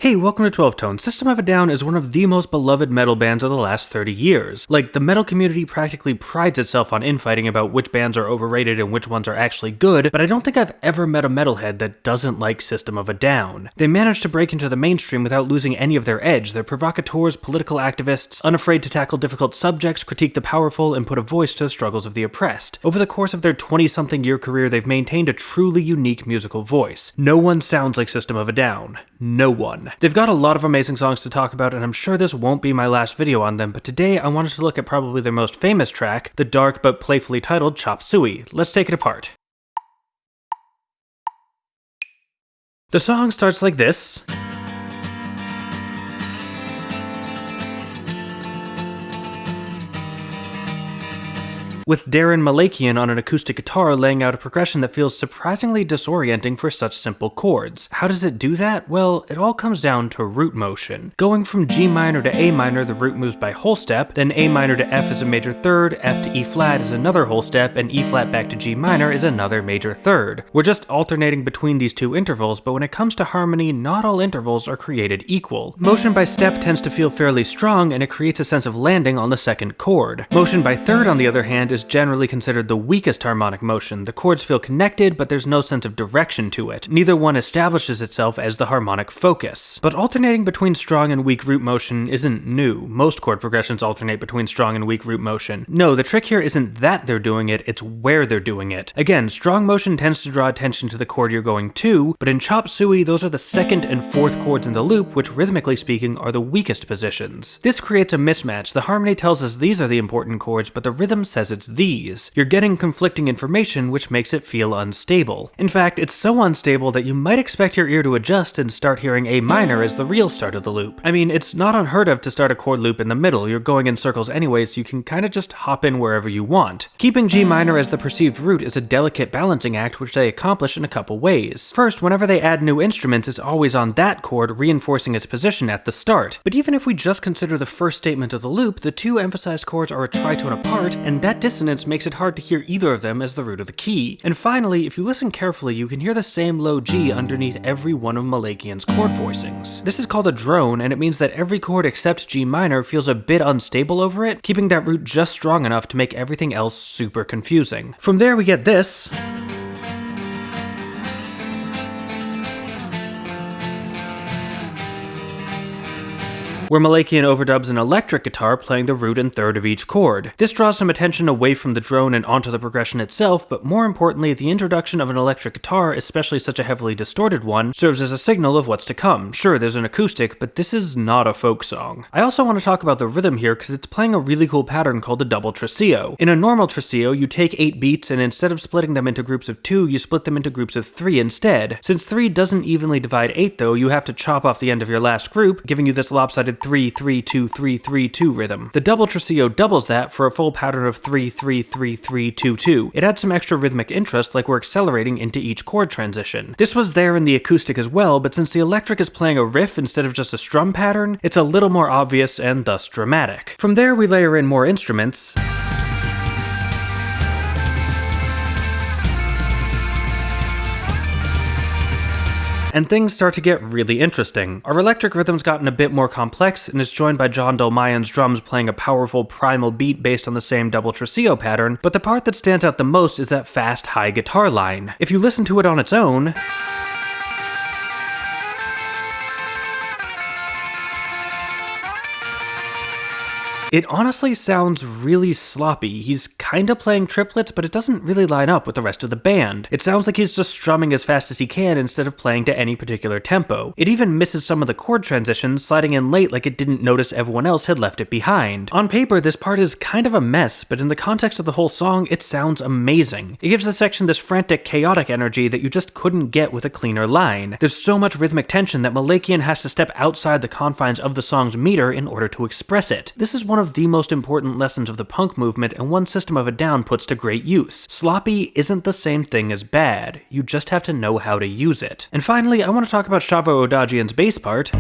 Hey, welcome to 12 Tone. System of a Down is one of the most beloved metal bands of the last 30 years. Like, the metal community practically prides itself on infighting about which bands are overrated and which ones are actually good, but I don't think I've ever met a metalhead that doesn't like System of a Down. They managed to break into the mainstream without losing any of their edge. They're provocateurs, political activists, unafraid to tackle difficult subjects, critique the powerful, and put a voice to the struggles of the oppressed. Over the course of their 20-something year career, they've maintained a truly unique musical voice. No one sounds like System of a Down. No one. They've got a lot of amazing songs to talk about, and I'm sure this won't be my last video on them, but today I wanted to look at probably their most famous track, the dark but playfully titled Chop Suey. Let's take it apart. The song starts like this. With Darren Malakian on an acoustic guitar laying out a progression that feels surprisingly disorienting for such simple chords. How does it do that? Well, it all comes down to root motion. Going from G minor to A minor, the root moves by whole step, then A minor to F is a major third, F to E flat is another whole step, and E flat back to G minor is another major third. We're just alternating between these two intervals, but when it comes to harmony, not all intervals are created equal. Motion by step tends to feel fairly strong, and it creates a sense of landing on the second chord. Motion by third, on the other hand, is generally considered the weakest harmonic motion. The chords feel connected, but there's no sense of direction to it. Neither one establishes itself as the harmonic focus. But alternating between strong and weak root motion isn't new. Most chord progressions alternate between strong and weak root motion. No, the trick here isn't that they're doing it, it's where they're doing it. Again, strong motion tends to draw attention to the chord you're going to, but in Chop Suey, those are the second and fourth chords in the loop, which rhythmically speaking are the weakest positions. This creates a mismatch. The harmony tells us these are the important chords, but the rhythm says it's these. You're getting conflicting information, which makes it feel unstable. In fact, it's so unstable that you might expect your ear to adjust and start hearing A minor as the real start of the loop. I mean, it's not unheard of to start a chord loop in the middle. You're going in circles anyway, so you can kinda just hop in wherever you want. Keeping G minor as the perceived root is a delicate balancing act which they accomplish in a couple ways. First, whenever they add new instruments, it's always on that chord, reinforcing its position at the start. But even if we just consider the first statement of the loop, the two emphasized chords are a tritone apart, and that dissonance makes it hard to hear either of them as the root of the key. And finally, if you listen carefully, you can hear the same low G underneath every one of Malakian's chord voicings. This is called a drone, and it means that every chord except G minor feels a bit unstable over it, keeping that root just strong enough to make everything else super confusing. From there we get this. Where Malakian overdubs an electric guitar playing the root and third of each chord. This draws some attention away from the drone and onto the progression itself, but more importantly, the introduction of an electric guitar, especially such a heavily distorted one, serves as a signal of what's to come. Sure, there's an acoustic, but this is not a folk song. I also want to talk about the rhythm here because it's playing a really cool pattern called the double tresillo. In a normal tresillo, you take 8 beats and instead of splitting them into groups of 2, you split them into groups of 3 instead. Since 3 doesn't evenly divide 8 though, you have to chop off the end of your last group, giving you this lopsided 3-3-2-3-3-2 rhythm. The double tresillo doubles that for a full pattern of 3-3-3-3-2-2. It adds some extra rhythmic interest, like we're accelerating into each chord transition. This was there in the acoustic as well, but since the electric is playing a riff instead of just a strum pattern, it's a little more obvious and thus dramatic. From there we layer in more instruments. And things start to get really interesting. Our electric rhythm's gotten a bit more complex and is joined by John Dolmayan's drums playing a powerful primal beat based on the same double tresillo pattern, but the part that stands out the most is that fast high guitar line. If you listen to it on its own, it honestly sounds really sloppy. He's kinda playing triplets, but it doesn't really line up with the rest of the band. It sounds like he's just strumming as fast as he can instead of playing to any particular tempo. It even misses some of the chord transitions, sliding in late like it didn't notice everyone else had left it behind. On paper, this part is kind of a mess, but in the context of the whole song, it sounds amazing. It gives the section this frantic, chaotic energy that you just couldn't get with a cleaner line. There's so much rhythmic tension that Malakian has to step outside the confines of the song's meter in order to express it. This is one of the most important lessons of the punk movement and one System of a Down puts to great use. Sloppy isn't the same thing as bad. You just have to know how to use it. And finally, I want to talk about Shavo Odagian's bass part.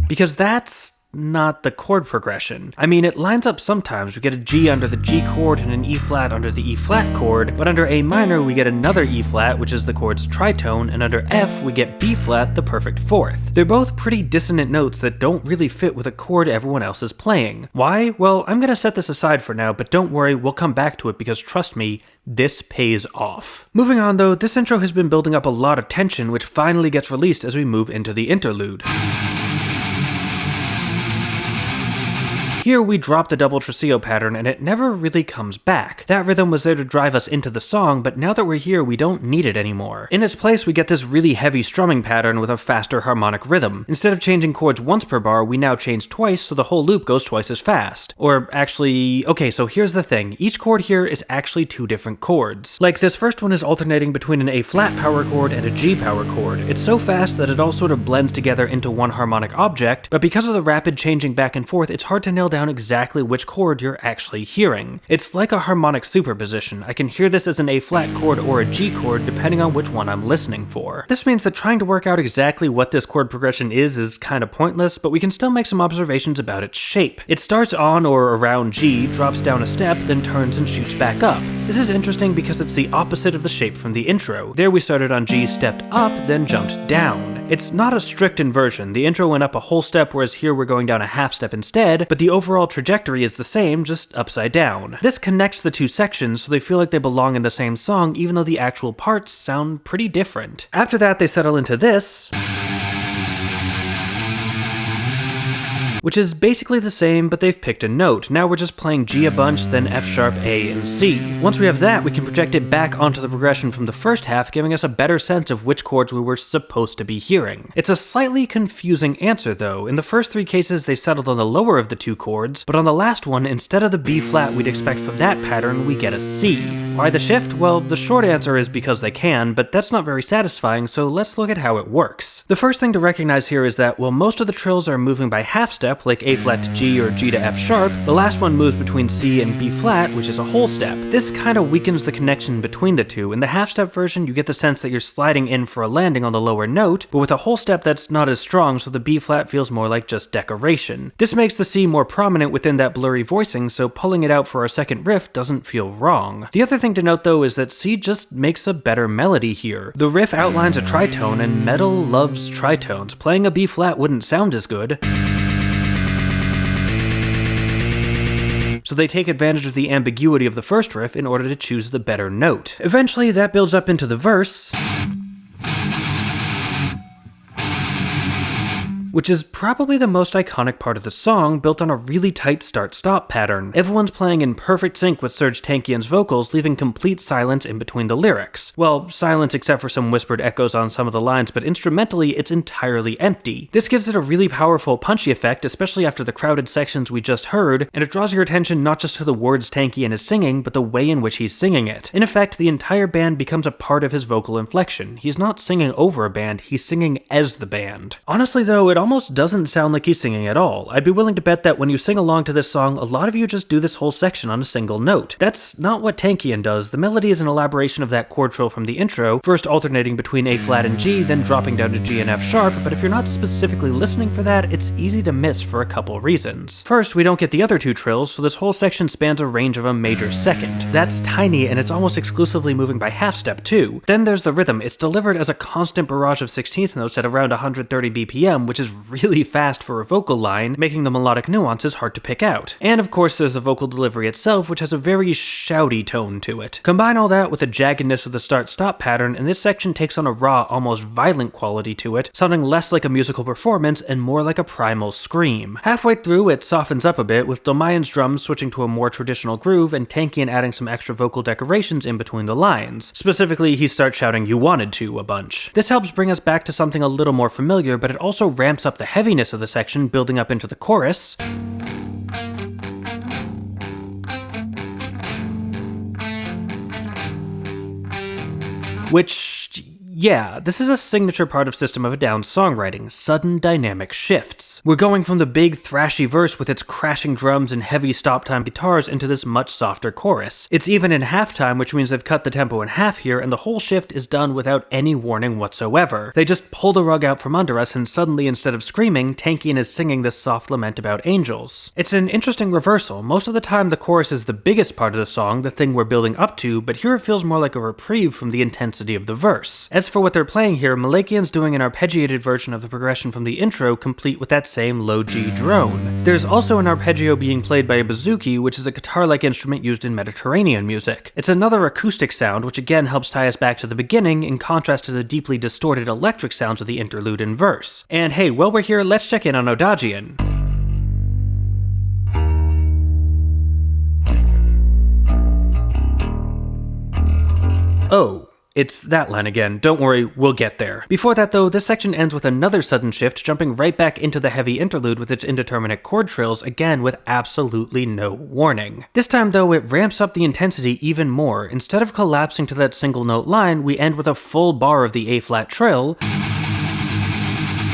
Because that's not the chord progression. I mean, it lines up sometimes. We get a G under the G chord and an E flat under the E flat chord, but under A minor we get another E flat, which is the chord's tritone, and under F we get B flat, the perfect fourth. They're both pretty dissonant notes that don't really fit with a chord everyone else is playing. Why? Well, I'm gonna set this aside for now, but don't worry, we'll come back to it because trust me, this pays off. Moving on though, this intro has been building up a lot of tension, which finally gets released as we move into the interlude. Here we drop the double tresillo pattern and it never really comes back. That rhythm was there to drive us into the song, but now that we're here we don't need it anymore. In its place we get this really heavy strumming pattern with a faster harmonic rhythm. Instead of changing chords once per bar, we now change twice so the whole loop goes twice as fast. Or actually, okay, so here's the thing. Each chord here is actually two different chords. Like this first one is alternating between an A flat power chord and a G power chord. It's so fast that it all sort of blends together into one harmonic object, but because of the rapid changing back and forth, it's hard to nail down exactly which chord you're actually hearing. It's like a harmonic superposition. I can hear this as an A flat chord or a G chord depending on which one I'm listening for. This means that trying to work out exactly what this chord progression is kind of pointless, but we can still make some observations about its shape. It starts on or around G, drops down a step, then turns and shoots back up. This is interesting because it's the opposite of the shape from the intro. There we started on G, stepped up, then jumped down. It's not a strict inversion. The intro went up a whole step, whereas here we're going down a half step instead, but the overall trajectory is the same, just upside down. This connects the two sections so they feel like they belong in the same song, even though the actual parts sound pretty different. After that, they settle into this, which is basically the same, but they've picked a note. Now we're just playing G a bunch, then F sharp, A, and C. Once we have that, we can project it back onto the progression from the first half, giving us a better sense of which chords we were supposed to be hearing. It's a slightly confusing answer though. In the first three cases, they settled on the lower of the two chords, but on the last one, instead of the B flat we'd expect from that pattern, we get a C. Why the shift? Well, the short answer is because they can, but that's not very satisfying, so let's look at how it works. The first thing to recognize here is that while most of the trills are moving by half step, like A flat to G or G to F sharp, the last one moves between C and B flat, which is a whole step. This kind of weakens the connection between the two. In the half step version, you get the sense that you're sliding in for a landing on the lower note, but with a whole step that's not as strong, so the B flat feels more like just decoration. This makes the C more prominent within that blurry voicing, so pulling it out for our second riff doesn't feel wrong. The other thing to note though is that C just makes a better melody here. The riff outlines a tritone, and metal loves tritones. Playing a B flat wouldn't sound as good. So they take advantage of the ambiguity of the first riff in order to choose the better note. Eventually, that builds up into the verse, which is probably the most iconic part of the song, built on a really tight start-stop pattern. Everyone's playing in perfect sync with Serj Tankian's vocals, leaving complete silence in between the lyrics. Well, silence except for some whispered echoes on some of the lines, but instrumentally, it's entirely empty. This gives it a really powerful, punchy effect, especially after the crowded sections we just heard, and it draws your attention not just to the words Tankian is singing, but the way in which he's singing it. In effect, the entire band becomes a part of his vocal inflection. He's not singing over a band, he's singing as the band. Honestly though, it almost doesn't sound like he's singing at all. I'd be willing to bet that when you sing along to this song, a lot of you just do this whole section on a single note. That's not what Tankian does. The melody is an elaboration of that chord trill from the intro, first alternating between A flat and G, then dropping down to G and F sharp, but if you're not specifically listening for that, it's easy to miss for a couple reasons. First, we don't get the other two trills, so this whole section spans a range of a major second. That's tiny, and it's almost exclusively moving by half step too. Then there's the rhythm. It's delivered as a constant barrage of 16th notes at around 130 BPM, which is really fast for a vocal line, making the melodic nuances hard to pick out. And of course there's the vocal delivery itself, which has a very shouty tone to it. Combine all that with the jaggedness of the start-stop pattern, and this section takes on a raw, almost violent quality to it, sounding less like a musical performance and more like a primal scream. Halfway through, it softens up a bit, with Dolmayan's drums switching to a more traditional groove and Tankian adding some extra vocal decorations in between the lines. Specifically, he starts shouting "you wanted to" a bunch. This helps bring us back to something a little more familiar, but it also ramps up the heaviness of the section, building up into the chorus, which, Yeah, this is a signature part of System of a Down's songwriting, sudden dynamic shifts. We're going from the big thrashy verse with its crashing drums and heavy stop-time guitars into this much softer chorus. It's even in halftime, which means they've cut the tempo in half here, and the whole shift is done without any warning whatsoever. They just pull the rug out from under us, and suddenly, instead of screaming, Tankian is singing this soft lament about angels. It's an interesting reversal. Most of the time, the chorus is the biggest part of the song, the thing we're building up to, but here it feels more like a reprieve from the intensity of the verse. As for what they're playing here, Malakian's doing an arpeggiated version of the progression from the intro, complete with that same low G drone. There's also an arpeggio being played by a bouzouki, which is a guitar-like instrument used in Mediterranean music. It's another acoustic sound, which again helps tie us back to the beginning, in contrast to the deeply distorted electric sounds of the interlude and verse. And hey, while we're here, let's check in on Odagian. Oh, it's that line again. Don't worry, we'll get there. Before that though, this section ends with another sudden shift, jumping right back into the heavy interlude with its indeterminate chord trills, again with absolutely no warning. This time though, it ramps up the intensity even more. Instead of collapsing to that single note line, we end with a full bar of the A-flat trill,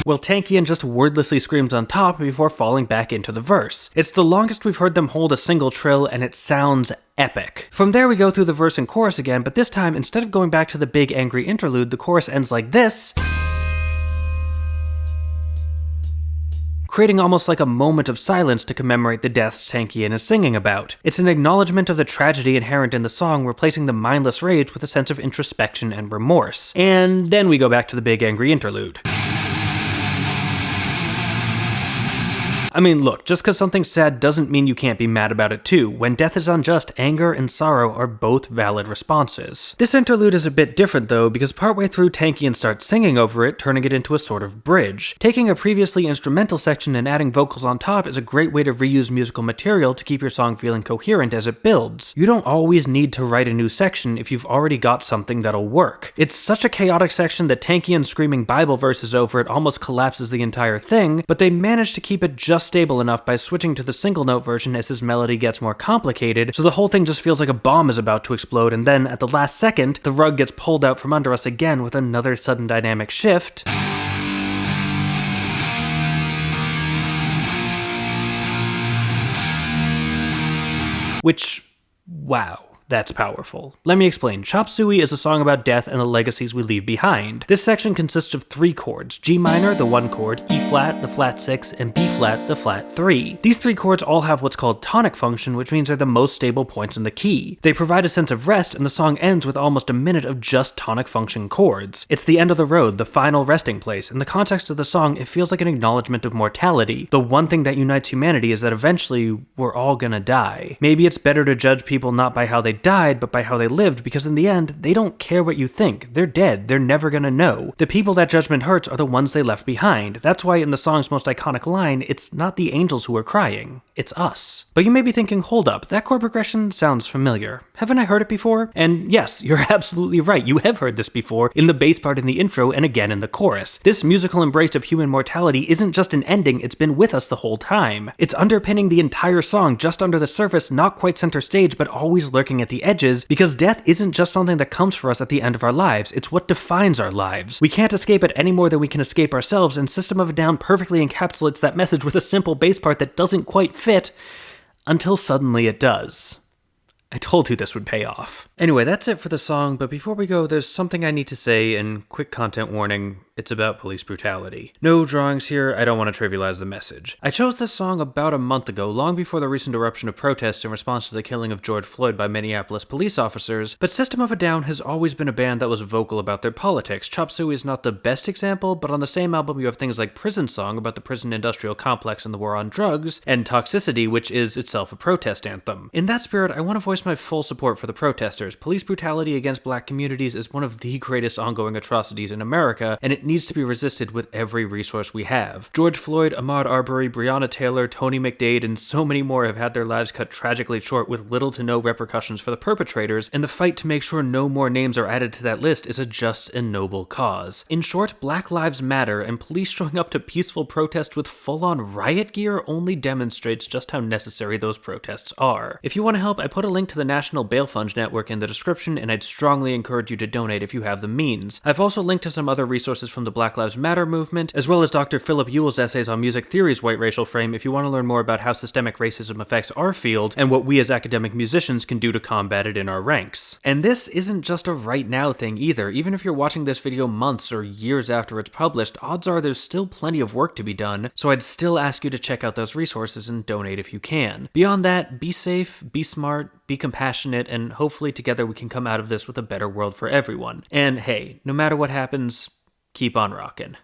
while Tankian just wordlessly screams on top before falling back into the verse. It's the longest we've heard them hold a single trill, and it sounds epic. From there we go through the verse and chorus again, but this time, instead of going back to the big angry interlude, the chorus ends like this, creating almost like a moment of silence to commemorate the deaths Tankian is singing about. It's an acknowledgement of the tragedy inherent in the song, replacing the mindless rage with a sense of introspection and remorse. And then we go back to the big angry interlude. I mean, look, just because something's sad doesn't mean you can't be mad about it too. When death is unjust, anger and sorrow are both valid responses. This interlude is a bit different though, because partway through Tankian starts singing over it, turning it into a sort of bridge. Taking a previously instrumental section and adding vocals on top is a great way to reuse musical material to keep your song feeling coherent as it builds. You don't always need to write a new section if you've already got something that'll work. It's such a chaotic section that Tankian screaming Bible verses over it almost collapses the entire thing, but they managed to keep it just stable enough by switching to the single note version as his melody gets more complicated, so the whole thing just feels like a bomb is about to explode, and then at the last second, the rug gets pulled out from under us again with another sudden dynamic shift, which, wow. That's powerful. Let me explain. Chop Suey is a song about death and the legacies we leave behind. This section consists of 3 chords: G minor, the 1 chord, E flat, the flat 6, and B flat, the flat 3. These 3 chords all have what's called tonic function, which means they're the most stable points in the key. They provide a sense of rest, and the song ends with almost a minute of just tonic function chords. It's the end of the road, the final resting place. In the context of the song, it feels like an acknowledgement of mortality. The one thing that unites humanity is that eventually we're all gonna die. Maybe it's better to judge people not by how they died, but by how they lived, because in the end, they don't care what you think. They're dead. They're never gonna know. The people that judgment hurts are the ones they left behind. That's why in the song's most iconic line, it's not the angels who are crying, it's us. But you may be thinking, hold up, that chord progression sounds familiar. Haven't I heard it before? And yes, you're absolutely right, you have heard this before, in the bass part in the intro and again in the chorus. This musical embrace of human mortality isn't just an ending, it's been with us the whole time. It's underpinning the entire song, just under the surface, not quite center stage, but always lurking at the edges, because death isn't just something that comes for us at the end of our lives, it's what defines our lives. We can't escape it any more than we can escape ourselves, and System of a Down perfectly encapsulates that message with a simple bass part that doesn't quite fit, until suddenly it does. I told you this would pay off. Anyway, that's it for the song, but before we go, there's something I need to say, and quick content warning, it's about police brutality. No drawings here, I don't want to trivialize the message. I chose this song about a month ago, long before the recent eruption of protests in response to the killing of George Floyd by Minneapolis police officers, but System of a Down has always been a band that was vocal about their politics. Chop Suey is not the best example, but on the same album you have things like Prison Song about the prison industrial complex and the war on drugs, and Toxicity, which is itself a protest anthem. In that spirit, I want to voice my full support for the protesters. Police brutality against black communities is one of the greatest ongoing atrocities in America, and it it needs to be resisted with every resource we have. George Floyd, Ahmaud Arbery, Breonna Taylor, Tony McDade, and so many more have had their lives cut tragically short with little to no repercussions for the perpetrators, and the fight to make sure no more names are added to that list is a just and noble cause. In short, Black Lives Matter, and police showing up to peaceful protests with full-on riot gear only demonstrates just how necessary those protests are. If you want to help, I put a link to the National Bail Fund Network in the description, and I'd strongly encourage you to donate if you have the means. I've also linked to some other resources from the Black Lives Matter movement, as well as Dr. Philip Ewell's essays on music theory's white racial frame if you want to learn more about how systemic racism affects our field and what we as academic musicians can do to combat it in our ranks. And this isn't just a right now thing either. Even if you're watching this video months or years after it's published, odds are there's still plenty of work to be done, so I'd still ask you to check out those resources and donate if you can. Beyond that, be safe, be smart, be compassionate, and hopefully together we can come out of this with a better world for everyone. And hey, no matter what happens, keep on rockin'.